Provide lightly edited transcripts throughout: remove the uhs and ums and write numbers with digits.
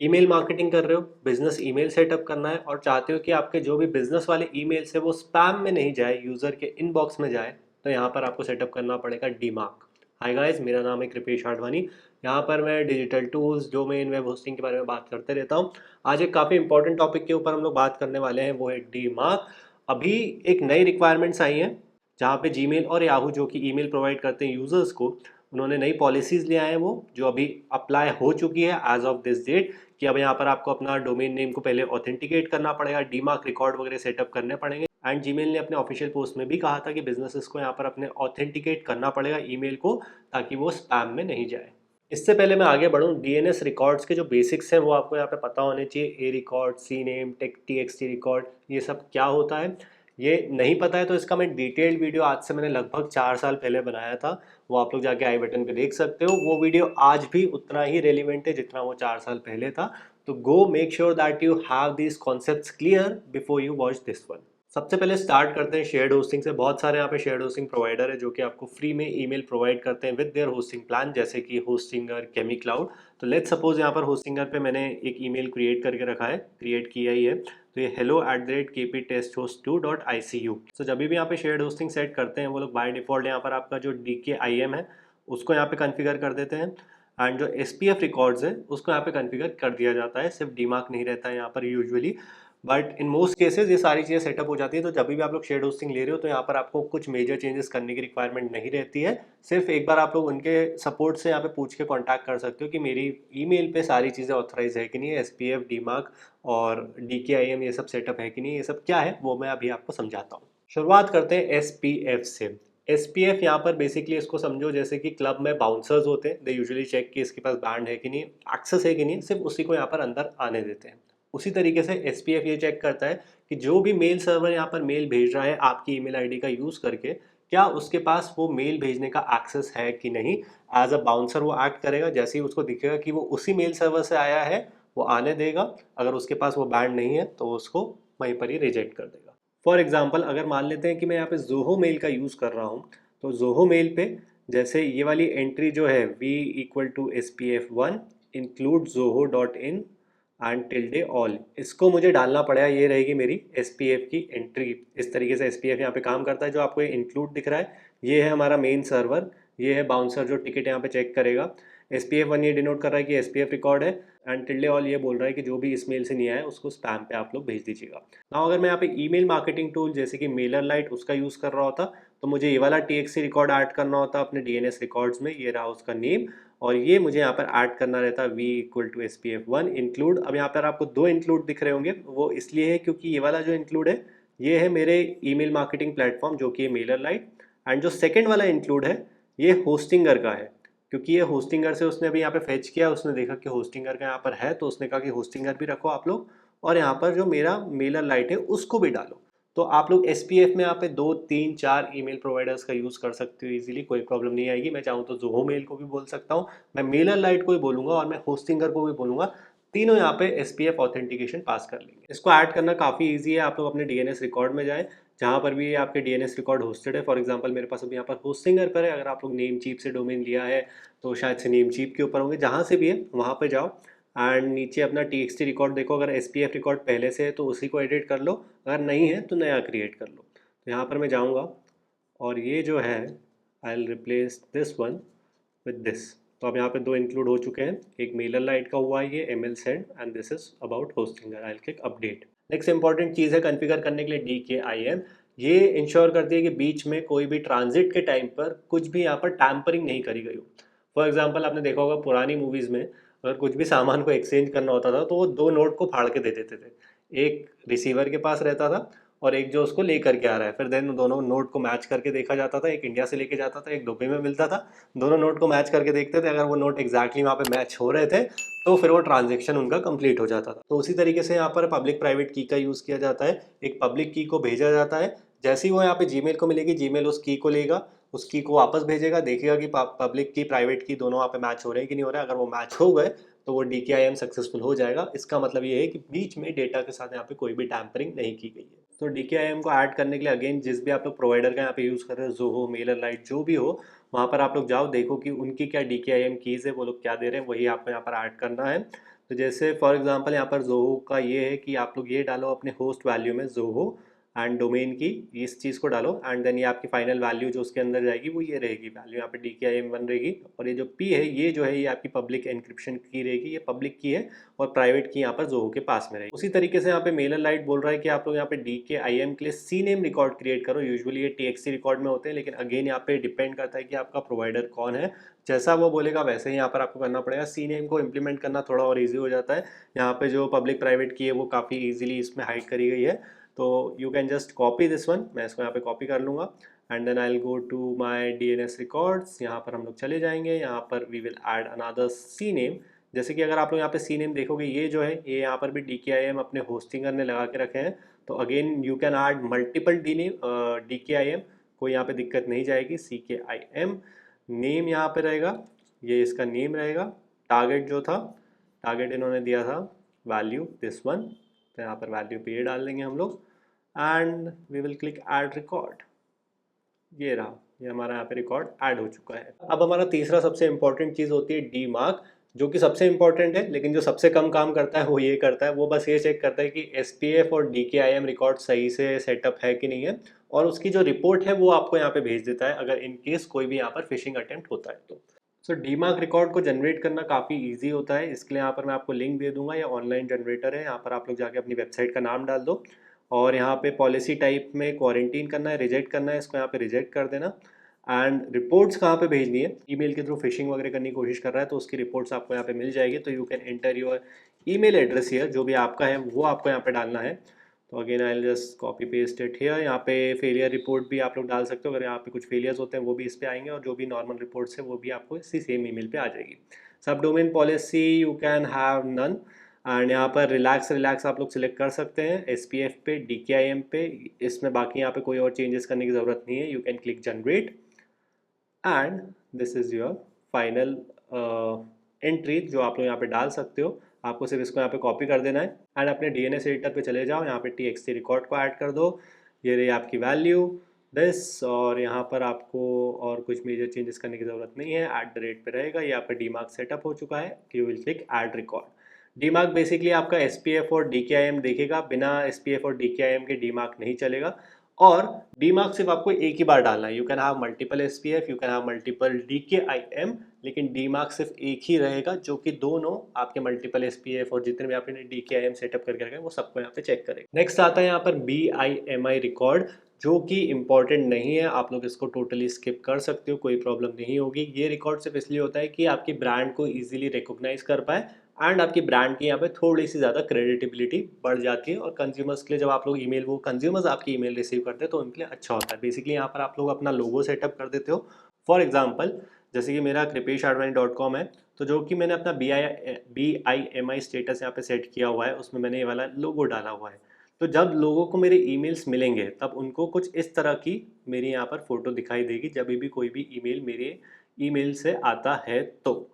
Email marketing कर रहे हो, बिजनेस ईमेल सेटअप करना है और चाहते हो कि आपके जो भी बिजनेस वाले ईमेल्स है वो स्पैम में नहीं जाए, यूज़र के इनबॉक्स में जाए, तो यहाँ पर आपको सेटअप करना पड़ेगा डीमार्क। हाय गाइस, मेरा नाम है कृपेश आडवाणी। यहाँ पर मैं digital tools, domain, web hosting के बारे में बात करते रहता हूँ। आज एक काफ़ी इंपॉर्टेंट टॉपिक के ऊपर हम लोग बात करने वाले हैं, वो है डीमार्क। अभी एक नई रिक्वायरमेंट्स आई हैं जहाँ पे जीमेल और याहू जो कि ईमेल प्रोवाइड करते हैं यूज़र्स को, उन्होंने नई पॉलिसीज़ ले आए हैं वो जो अभी अप्लाई हो चुकी है एज ऑफ दिस डेट, कि अब यहाँ पर आपको अपना डोमेन नेम को पहले ऑथेंटिकेट करना पड़ेगा, डीमार्क रिकॉर्ड वगैरह सेटअप करने पड़ेंगे। एंड जीमेल ने अपने ऑफिशियल पोस्ट में भी कहा था कि बिजनेसेस को यहाँ पर अपने ऑथेंटिकेट करना पड़ेगा ईमेल को, ताकि वो स्पैम में नहीं जाए। इससे पहले मैं आगे बढ़ूँ, डीएनएस रिकॉर्ड्स के जो बेसिक्स हैं वो आपको यहाँ पे पता होने चाहिए। A record, C name, text TXT record, ये सब क्या होता है ये नहीं पता है तो इसका मैं डिटेल्ड वीडियो आज से मैंने लगभग 4 साल पहले बनाया था। वो आप लोग जाके आई बटन पे देख सकते हो। वो वीडियो आज भी उतना ही रेलिवेंट है जितना वो 4 साल पहले था। तो go make sure that you have these concepts clear before you watch this one. सबसे पहले स्टार्ट करते हैं शेयर्ड होस्टिंग से। बहुत सारे यहाँ पे शेयर्ड होस्टिंग प्रोवाइडर है जो कि आपको फ्री में ईमेल प्रोवाइड करते हैं विद देयर होस्टिंग प्लान, जैसे कि होस्टिंगर, केमी क्लाउड। तो लेट्स सपोज यहाँ पर होस्टिंगर पे मैंने एक ईमेल क्रिएट करके रखा है, क्रिएट किया ही है। तो ये hello@kptesthost2.icu। तो जब भी यहाँ पे शेयर्ड होस्टिंग सेट करते हैं वो लोग बाय डिफॉल्ट यहाँ पर आपका जो DKIM है उसको यहाँ पे कॉन्फ़िगर कर देते हैं। एंड जो SPF रिकॉर्ड्स है उसको यहाँ पे कॉन्फ़िगर कर दिया जाता है, सिर्फ डीमार्क नहीं रहता है यहाँ पर usually. But in most cases ये सारी चीज़ें सेटअप हो जाती है। तो जब भी आप लोग शेयर्ड होस्टिंग ले रहे हो तो यहाँ पर आपको कुछ मेजर चेंजेस करने की रिक्वायरमेंट नहीं रहती है। सिर्फ एक बार आप लोग उनके सपोर्ट से यहाँ पे पूछ के कांटेक्ट कर सकते हो कि मेरी ईमेल पे सारी चीज़ें ऑथराइज है कि नहीं है, SPF, डीमार्क और DKIM ये सब सेटअप है कि नहीं, ये सब क्या है वो मैं अभी आपको समझाता हूँ। शुरुआत करते हैं SPF से। SPF यहाँ पर बेसिकली इसको समझो जैसे कि क्लब में बाउंसर्स होते हैं, दे यूजुअली चेक कि इसके पास बैंड है कि नहीं, एक्सेस है कि नहीं, सिर्फ उसी को यहाँ पर अंदर आने देते हैं। उसी तरीके से SPF ये चेक करता है कि जो भी मेल सर्वर यहाँ पर मेल भेज रहा है आपकी ईमेल आईडी का यूज़ करके, क्या उसके पास वो मेल भेजने का एक्सेस है कि नहीं। एज अ बाउंसर वो एक्ट करेगा, जैसे ही उसको दिखेगा कि वो उसी मेल सर्वर से आया है वो आने देगा। अगर उसके पास वो बैंड नहीं है तो उसको वहीं पर ही रिजेक्ट कर देगा। फॉर एग्जाम्पल अगर मान लेते हैं कि मैं यहाँ पे जोहो मेल का यूज़ कर रहा हूँ, तो जोहो मेल पे जैसे ये वाली एंट्री जो है v=SPF1 include Zoho dot in and tilde all, इसको मुझे डालना पड़ेगा। ये रहेगी मेरी SPF की एंट्री। इस तरीके से SPF यहाँ पे काम करता है। जो आपको ये इंक्लूड दिख रहा है ये है हमारा मेन सर्वर, ये है बाउंसर जो टिकट यहाँ पे चेक करेगा। SPF1 ये डिनोट कर रहा है कि SPF रिकॉर्ड है, एंड टिल्डे ऑल ये बोल रहा है कि जो भी इस मेल से नहीं आया उसको स्पैम पे आप लोग भेज दीजिएगा। ना अगर मैं यहाँ पे ईमेल मार्केटिंग टूल जैसे कि मेलर लाइट उसका यूज़ कर रहा होता, तो मुझे ये वाला TXT रिकॉर्ड ऐड करना होता अपने DNS रिकॉर्ड्स में। ये रहा उसका नेम, और ये मुझे यहाँ पर ऐड करना रहता v=SPF1 इंक्लूड। अब यहाँ पर आपको दो इंक्लूड दिख रहे होंगे, वो इसलिए है क्योंकि ये वाला जो इंक्लूड है ये है मेरे ईमेल मार्केटिंग प्लेटफॉर्म जो कि मेलर लाइट। एंड जो सेकेंड वाला इंक्लूड है ये होस्टिंगर का है, क्योंकि ये होस्टिंगर से उसने अभी यहाँ पे फेच किया, उसने देखा कि होस्टिंगर का यहाँ पर है तो उसने कहा कि होस्टिंगर भी रखो आप लोग, और यहाँ पर जो मेरा मेलर लाइट है उसको भी डालो। तो आप लोग SPF में यहाँ पे 2 3 4 ईमेल प्रोवाइडर्स का यूज़ कर सकते हो इजीली, कोई प्रॉब्लम नहीं आएगी। मैं चाहूँ तो जोहो मेल को भी बोल सकता हूँ, मैं मेलर लाइट को भी बोलूँगा और मैं होस्टिंगर को भी बोलूँगा। तीनों यहाँ पे SPF ऑथेंटिकेशन पास कर लेंगे। इसको ऐड करना काफ़ी ईजी है। आप लोग अपने DNS रिकॉर्ड में जाएँ, जहाँ पर भी आपके DNS रिकॉर्ड होस्टेड है। फॉर एग्जांपल मेरे पास अभी यहाँ पर होस्टिंगर पर है। अगर आप लोग नेम चीप से डोमेन लिया है तो शायद से नेम चीप के ऊपर होंगे, जहाँ से भी है वहाँ पे जाओ एंड नीचे अपना TXT रिकॉर्ड देखो। अगर SPF रिकॉर्ड पहले से है तो उसी को एडिट कर लो, अगर नहीं है तो नया क्रिएट कर लो। तो यहाँ पर मैं जाऊँगा और ये जो है I will replace this one with this. तो अब यहाँ पे दो इंक्लूड हो चुके हैं, एक मेलर लाइट का हुआ है ये ML send, and this is about Hostinger. I will click update. Next important चीज़ है कॉन्फ़िगर करने के लिए DKIM। ये इंश्योर करती है कि बीच में कोई भी ट्रांजिट के टाइम पर कुछ भी यहाँ पर टैम्परिंग नहीं करी गई हो। फॉर एग्जाम्पल आपने देखा होगा पुरानी मूवीज़ में अगर कुछ भी सामान को एक्सचेंज करना होता था तो वो दो नोट को फाड़ के दे देते थे। एक रिसीवर के पास रहता था और एक जो उसको लेकर के आ रहा है, फिर देन दोनों नोट को मैच करके देखा जाता था। एक इंडिया से लेके जाता था, एक दुबई में मिलता था। दोनों नोट को मैच करके देखते थे, अगर वो नोट एग्जैक्टली वहाँ पे मैच हो रहे थे तो फिर वो ट्रांजेक्शन उनका कंप्लीट हो जाता था। तो उसी तरीके से यहाँ पर पब्लिक प्राइवेट की का यूज़ किया जाता है। एक पब्लिक की को भेजा जाता है, जैसे ही वो यहाँ पे जीमेल को मिलेगी, जीमेल उस की को लेगा, उस की को वापस भेजेगा, देखेगा कि पब्लिक की प्राइवेट की दोनों वहाँ पे मैच हो रहे हैं कि नहीं हो रहे हैं। अगर वो मैच हो गए तो वो DKIM सक्सेसफुल हो जाएगा। इसका मतलब ये है कि बीच में डेटा के साथ यहाँ पे कोई भी टैम्परिंग नहीं की गई है। तो DKIM को ऐड करने के लिए अगेन जिस भी आप लोग प्रोवाइडर का यहाँ पे यूज़ कर रहे हो, जोहो, मेलर लाइट, जो भी हो, वहाँ पर आप लोग जाओ, देखो कि उनकी क्या DKIM कीज़ है, वो लोग क्या दे रहे हैं, वही आपको यहाँ पर ऐड करना है। तो जैसे फॉर एग्जांपल यहाँ पर ज़ोहो का ये है कि आप लोग ये डालो अपने होस्ट वैल्यू में ज़ोहो एंड डोमेन की इस चीज़ को डालो एंड देन ये आपकी फाइनल वैल्यू जो उसके अंदर जाएगी वो ये रहेगी वैल्यू, यहाँ पे DKIM1 रहेगी। और ये जो P है ये जो है ये आपकी पब्लिक एनक्रिप्शन की रहेगी, ये पब्लिक की है और प्राइवेट की यहाँ पर ज़ोहो के पास में रहेगी। उसी तरीके से यहाँ पे मेलर लाइट बोल रहा है कि आप लोग यहाँ पे DKIM के लिए सी नेम रिकॉर्ड क्रिएट करो। यूजुअली ये TXT रिकॉर्ड में होते हैं, लेकिन अगेन यहाँ पे डिपेंड करता है कि आपका प्रोवाइडर कौन है। जैसा वो बोलेगा वैसे ही यहाँ पर आपको करना पड़ेगा। सी नेम को इम्प्लीमेंट करना थोड़ा और ईजी हो जाता है। यहाँ पे जो पब्लिक प्राइवेट की है वो काफ़ी ईजिली इसमें हाइड करी गई है, तो you can just copy this one. मैं इसको यहाँ पे कॉपी कर लूँगा and then I will go to my DNS records. यहाँ पर हम लोग चले जाएंगे, यहाँ पर we will add another C name. जैसे कि अगर आप लोग यहाँ पे सी नेम देखोगे ये जो है ये यहाँ पर भी DKIM अपने होस्टिंगर ने लगा के रखे हैं। तो again you can add multiple DKIM, कोई यहाँ पे दिक्कत नहीं जाएगी। CKIM नेम यहाँ पे रहेगा, ये इसका नेम रहेगा। टारगेट जो था, टारगेट इन्होंने दिया था वैल्यू दिस वन, तो यहाँ पर वैल्यू पे ये डाल देंगे हम लोग and we will click add record. ये रहा, ये हमारा यहाँ पे रिकॉर्ड ऐड हो चुका है। अब हमारा तीसरा सबसे इंपॉर्टेंट चीज़ होती है डीमार्क, जो कि सबसे इंपॉर्टेंट है लेकिन जो सबसे कम काम करता है वो ये करता है, वो बस ये चेक करता है कि SPF और DKIM रिकॉर्ड सही से सेटअप है कि नहीं है, और उसकी जो रिपोर्ट है वो आपको यहाँ पे भेज देता है अगर इन केस कोई भी यहाँ पर फिशिंग अटेम्प्ट होता है तो। सो डीमार्क रिकॉर्ड को जनरेट करना काफ़ी इजी होता है। इसके लिए यहाँ पर मैं आपको लिंक दे दूंगा, या ऑनलाइन जनरेटर है, यहाँ पर आप लोग जाके अपनी वेबसाइट का नाम डाल दो और यहाँ पे पॉलिसी टाइप में क्वारंटीन करना है, रिजेक्ट करना है, इसको यहाँ पे रिजेक्ट कर देना। एंड रिपोर्ट्स कहाँ पे भेजनी है, ईमेल के थ्रू फिशिंग वगैरह करने की कोशिश कर रहा है तो उसकी रिपोर्ट्स आपको यहाँ पे मिल जाएगी। तो you can enter your email address here, जो भी आपका है वो आपको यहाँ पे डालना है। तो again I just copy paste it here. यहाँ पे फेलियर रिपोर्ट भी आप लोग डाल सकते हो, अगर यहाँ पे कुछ फेलियर्स होते हैं वो भी इस पे आएंगे, और जो भी नॉर्मल रिपोर्ट्स है वो भी आपको इसी सेम ईमेल पे आ जाएगी। सब domain policy you can have none, and यहाँ पर रिलैक्स रिलैक्स आप लोग सिलेक्ट कर सकते हैं SPF पे, DKIM पे। इसमें बाकी यहाँ पे कोई और चेंजेस करने की ज़रूरत नहीं है। You can click generate and this is your final entry जो आप लोग यहाँ पे डाल सकते हो। आपको सिर्फ इसको यहाँ पे कॉपी कर देना है एंड अपने DNS एडिटर पे चले जाओ, यहाँ पे TXT रिकॉर्ड को ऐड कर दो। ये रही आपकी वैल्यू दिस, और यहाँ पर आपको और कुछ मेजर चेंजेस करने की ज़रूरत नहीं है। @ पे रहेगा, ये आपका डीमार्क सेटअप हो चुका है। You will click add record. DMARC basically आपका SPF और DKIM देखेगा, बिना SPF और DKIM के डीमार्क नहीं चलेगा। और डीमार्क सिर्फ आपको एक ही बार डालना है। You can have multiple SPF, you can have multiple DKIM, लेकिन डीमार्क सिर्फ एक ही रहेगा जो कि दोनों आपके मल्टीपल SPF और जितने भी आपने DKIM सेटअप करके रखे हैं वो सबको यहाँ पे चेक करेगा। नेक्स्ट आता है यहाँ पर BIMI रिकॉर्ड, जो कि इम्पॉर्टेंट नहीं है, आप लोग इसको टोटली स्किप कर सकते हो, कोई प्रॉब्लम नहीं होगी। ये रिकॉर्ड सिर्फ इसलिए होता है कि आपकी ब्रांड को इजीली रिकॉग्नाइज कर पाए एंड आपकी ब्रांड की यहाँ पे थोड़ी सी ज़्यादा क्रेडिटेबिलिटी बढ़ जाती है, और कंज्यूमर्स के लिए जब आप लोग ईमेल, वो कंज्यूमर्स आपकी ईमेल रिसीव करते हैं तो उनके लिए अच्छा होता है। बेसिकली यहाँ पर आप लोग अपना लोगो सेटअप कर देते हो। फॉर एग्जाम्पल जैसे कि मेरा kripesh@advani.com है, तो जो कि मैंने अपना BIMI स्टेटस यहाँ पे सेट किया हुआ है, उसमें मैंने ये वाला लोगो डाला हुआ है। तो जब लोगों को मेरे ईमेल्स मिलेंगे तब उनको कुछ इस तरह की मेरी यहाँ पर फोटो दिखाई देगी, जब भी कोई भी ईमेल मेरे ईमेल से आता है। तो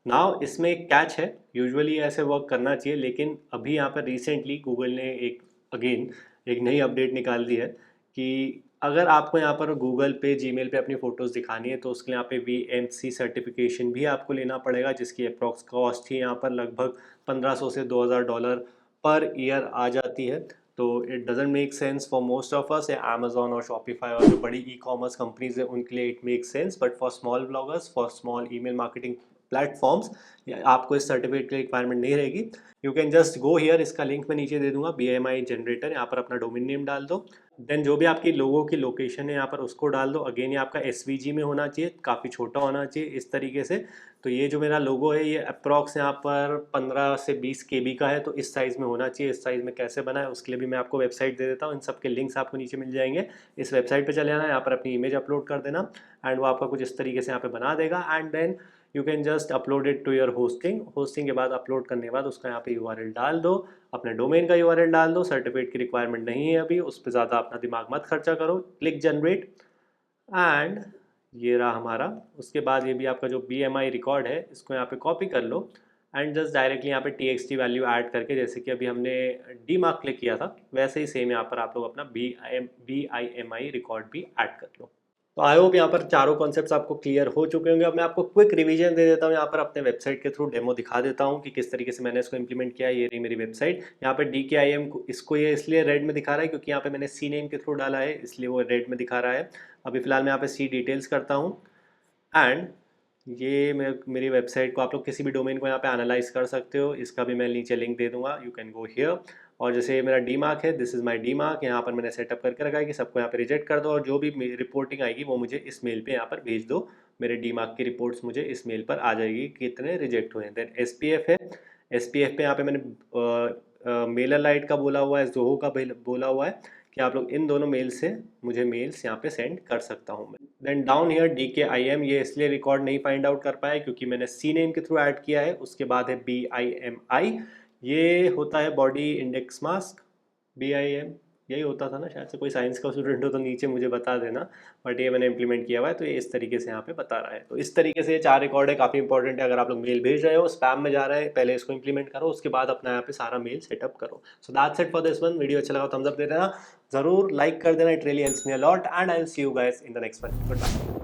नाउ इसमें एक कैच है, यूजुअली ऐसे वर्क करना चाहिए, लेकिन अभी यहाँ पर रिसेंटली गूगल ने एक नई अपडेट निकाल दी है कि अगर आपको यहाँ पर गूगल पे, जीमेल पे अपनी फ़ोटोज़ दिखानी है तो उसके लिए यहाँ पे VMC सर्टिफिकेशन भी आपको लेना पड़ेगा, जिसकी अप्रॉक्स कॉस्ट ही यहाँ पर लगभग $1500 से $2000 पर ईयर आ जाती है। तो it doesn't make sense for most of us. Amazon और Shopify और जो बड़ी ई-कॉमर्स कंपनीज है उनके लिए it make sense, but for small bloggers, for small email marketing platforms आपको इस सर्टिफिकेट की रिक्वायरमेंट नहीं रहेगी। You can just go here, इसका लिंक मैं नीचे दे दूंगा, BIMI जनरेटर। यहाँ पर अपना डोमेन नेम डाल दो, देन जो भी आपकी लोगों की लोकेशन है यहाँ पर उसको डाल दो। अगेन ये आपका SVG में होना चाहिए, काफ़ी छोटा होना चाहिए इस तरीके से। तो ये जो मेरा लोगो है ये अप्रॉक्स यहाँ पर 15 से 20 KB का है, तो इस साइज़ में होना चाहिए। इस साइज़ में कैसे बना है उसके लिए भी मैं आपको वेबसाइट दे देता हूँ, इन सब के लिंक्स आपको नीचे मिल जाएंगे। इस वेबसाइट पे चले जाना, यहाँ पर अपनी इमेज अपलोड कर देना एंड वो आपका कुछ इस तरीके से यहाँ पे बना देगा। And then you can just upload it to your hosting के बाद, अपलोड करने के बाद उसका यहाँ पे URL डाल दो, अपने डोमेन का URL डाल दो। सर्टिफिकेट की रिक्वायरमेंट नहीं है अभी, उस पर ज़्यादा अपना दिमाग मत खर्चा करो। क्लिक जनरेट एंड ये रहा हमारा। उसके बाद ये भी आपका जो BMI रिकॉर्ड है इसको यहाँ पे कॉपी कर लो एंड जस्ट डायरेक्टली यहाँ पे TXT वैल्यू ऐड करके, जैसे कि अभी हमने डीमार्क क्लिक किया था वैसे ही सेम यहाँ पर आप लोग अपना BIMI रिकॉर्ड भी ऐड कर लो। तो आई होप यहाँ पर चारों कॉन्सेप्ट्स आपको क्लियर हो चुके होंगे। अब मैं आपको क्विक रिवीजन दे देता हूँ यहाँ पर, अपने वेबसाइट के थ्रू डेमो दिखा देता हूँ कि किस तरीके से मैंने इसको इंप्लीमेंट किया है। ये रही मेरी वेबसाइट। यहाँ पे DKIM को, इसको ये इसलिए रेड में दिखा रहा है क्योंकि यहाँ पे मैंने सी नेम के थ्रू डाला है, इसलिए वो रेड में दिखा रहा है। अभी फिलहाल मैं यहाँ पे सी डिटेल्स करता हूँ एंड ये मेरी वेबसाइट को आप लोग किसी भी डोमेन को यहाँ पे एनालाइज कर सकते हो। इसका भी मैं नीचे लिंक दे दूंगा, यू कैन गो हियर। और जैसे ये मेरा डी मार्क है, this is my D mark. यहाँ पर मैंने सेटअप करके रखा है कि सबको यहाँ पे रिजेक्ट कर दो और जो भी रिपोर्टिंग आएगी वो मुझे इस मेल पे यहाँ पर भेज दो। मेरे डी मार्क की रिपोर्ट्स मुझे इस मेल पर आ जाएगी कितने रिजेक्ट हुए हैं। देन SPF है, SPF पे यहाँ पे मैंने मेलर लाइट का बोला हुआ है, जोहो का बोला हुआ है कि आप लोग इन दोनों मेल से मुझे मेल्स यहाँ पे सेंड कर सकता हूँ मैं। देन डाउन हियर DKIM, ये इसलिए रिकॉर्ड नहीं फाइंड आउट कर पाया क्योंकि मैंने सी नेम के थ्रू ऐड किया है। उसके बाद है BIMI, ये होता है बॉडी इंडेक्स मास्क। BIM यही होता था ना शायद से, कोई साइंस का स्टूडेंट हो तो नीचे मुझे बता देना। बट ये मैंने इंप्लीमेंट किया हुआ है, तो ये इस तरीके से यहाँ पे बता रहा है। तो इस तरीके से ये 4 रिकॉर्ड है, काफ़ी इंपॉर्टेंट है। अगर आप लोग मेल भेज रहे हो, स्पैम में जा रहा है, पहले इसको इंप्लीमेंट करो, उसके बाद अपना यहाँ पे सारा मेल सेटअप करो। So that's it for this one. Video अच्छा लगा थम्स अप दे देना, जरूर लाइक कर देना, it really helps me a lot and I will see you guys in the next one. Good bye.